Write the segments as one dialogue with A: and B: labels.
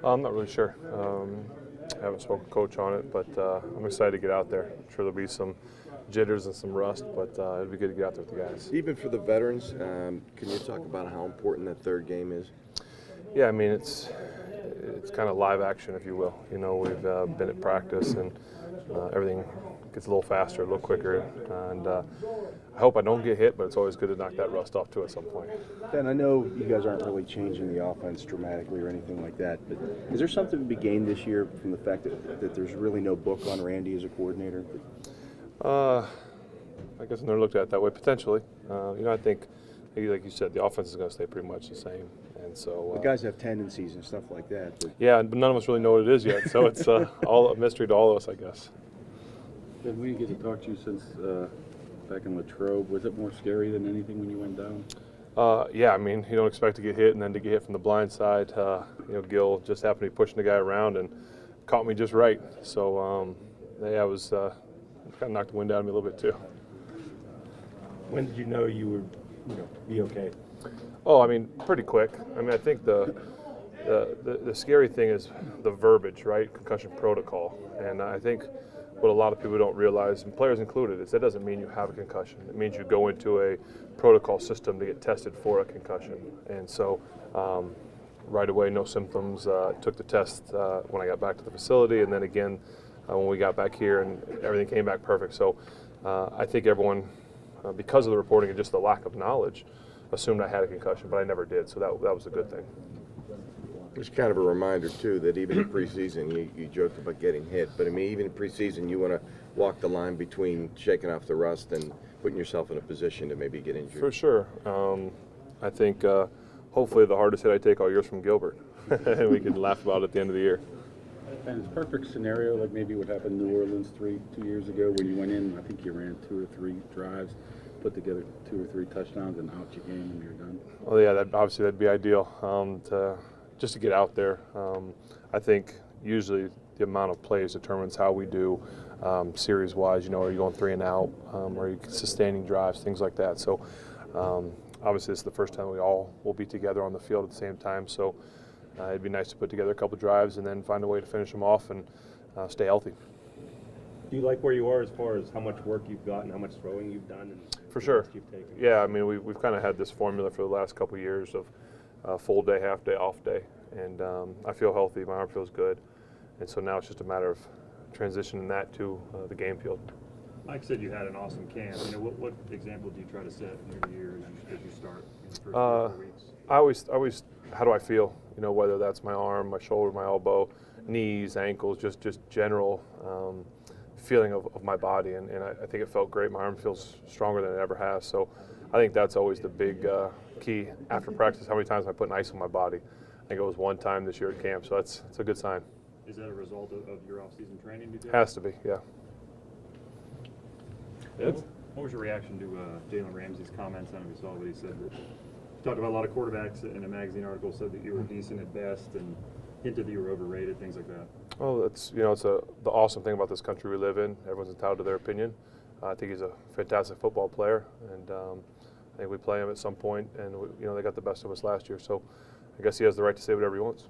A: I'm not really sure. I haven't spoken to Coach on it, but I'm excited to get out there. I'm sure there'll be some jitters and some rust, but it'll be good to get out there with the guys.
B: Even for the veterans, can you talk about how important that third game is?
A: Yeah, I mean, it's kind of live action, if you will. You know, we've been at practice, and everything gets a little faster, a little quicker, and I hope I don't get hit, but it's always good to knock that rust off too at some point.
C: Ben, I know you guys aren't really changing the offense dramatically or anything like that, but is there something to be gained this year from the fact that there's really no book on Randy as a coordinator?
A: I guess I never looked at it that way. Potentially, you know, I think, like you said, the offense is going to stay pretty much the same, and so
C: the guys have tendencies and stuff like that. But
A: yeah, but none of us really know what it is yet, so it's all a mystery to all of us, I guess.
D: Ben, we didn't get to talk to you since back in Latrobe. Was it more scary than anything when you went down?
A: Yeah, I mean, you don't expect to get hit, and then to get hit from the blind side. You know, Gil just happened to be pushing the guy around and caught me just right. So yeah, it was kind of knocked the wind out of me a little bit too.
E: When did you know you would, be okay?
A: Oh, I mean, pretty quick. I mean, I think the scary thing is the verbiage, right? Concussion protocol, and I think what a lot of people don't realize, and players included, is that doesn't mean you have a concussion. It means you go into a protocol system to get tested for a concussion. And so right away, no symptoms. Took the test when I got back to the facility, and then again when we got back here, and everything came back perfect. So I think everyone, because of the reporting and just the lack of knowledge, assumed I had a concussion, but I never did. So that was a good thing.
B: It's kind of a reminder, too, that even in preseason, you joked about getting hit, but I mean, even in preseason, you want to walk the line between shaking off the rust and putting yourself in a position to maybe get injured.
A: For sure. I think hopefully the hardest hit I take all year is from Gilbert, and we can laugh about it at the end of the year.
D: And it's a perfect scenario, like maybe what happened in New Orleans 2 years ago when you went in. I think you ran 2 or 3 drives, put together 2 or 3 touchdowns, and out your game when you're done.
A: Oh yeah, obviously that'd be ideal. Just to get out there. I think usually the amount of plays determines how we do series-wise. You know, are you going 3 and out? Are you sustaining drives? Things like that. So obviously this is the first time we all will be together on the field at the same time. So it'd be nice to put together a couple drives and then find a way to finish them off and stay healthy.
E: Do you like where you are as far as how much work you've got and how much throwing you've done? And
A: for sure.
E: You've taken?
A: Yeah, I mean we've kind of had this formula for the last couple of years of full day, half day, off day, and I feel healthy. My arm feels good, and so now it's just a matter of transitioning that to the game field.
F: Mike said you had an awesome camp. You know, what example do you try to set near the year as you start in the first 3 or 4 weeks?
A: I always, how do I feel? You know, whether that's my arm, my shoulder, my elbow, knees, ankles, just general feeling of my body, and I think it felt great. My arm feels stronger than it ever has. So I think that's always the big key after practice. How many times am I putting ice on my body? I think it was 1 time this year at camp, so that's a good sign.
F: Is that a result of your off-season training?
A: Has to be, yeah.
F: What was your reaction to Jalen Ramsey's comments? I don't know if you saw what he said. That talked about a lot of quarterbacks in a magazine article, said that you were decent at best and hinted that you were overrated, things like that.
A: Oh, it's the awesome thing about this country we live in. Everyone's entitled to their opinion. I think he's a fantastic football player, and I think we play him at some point, and they got the best of us last year. So I guess he has the right to say whatever he wants.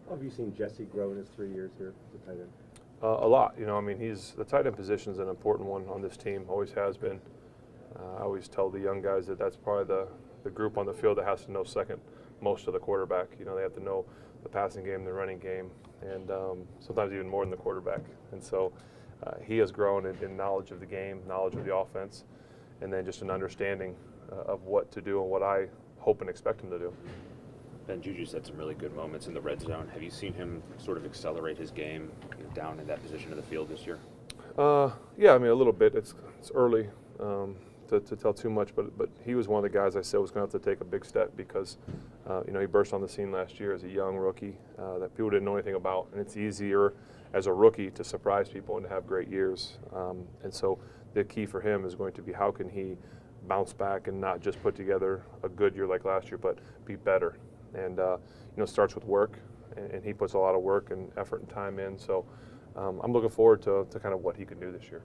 E: How have you seen Jesse grow in his 3 years here at the tight end?
A: A lot. You know, I mean, the tight end position is an important one on this team. Always has been. I always tell the young guys that that's probably the group on the field that has to know second most of the quarterback. You know, they have to know the passing game, the running game, and sometimes even more than the quarterback. And so he has grown in knowledge of the game, knowledge of the offense, and then just an understanding of what to do and what I hope and expect him to do.
G: Ben, Juju's had some really good moments in the red zone. Have you seen him sort of accelerate his game down in that position of the field this year?
A: Yeah, I mean, a little bit. It's early to tell too much, but he was one of the guys I said was going to have to take a big step because, he burst on the scene last year as a young rookie that people didn't know anything about, and it's easier as a rookie to surprise people and to have great years. And so the key for him is going to be how can he bounce back and not just put together a good year like last year, but be better. And it starts with work, and he puts a lot of work and effort and time in. So I'm looking forward to kind of what he can do this year.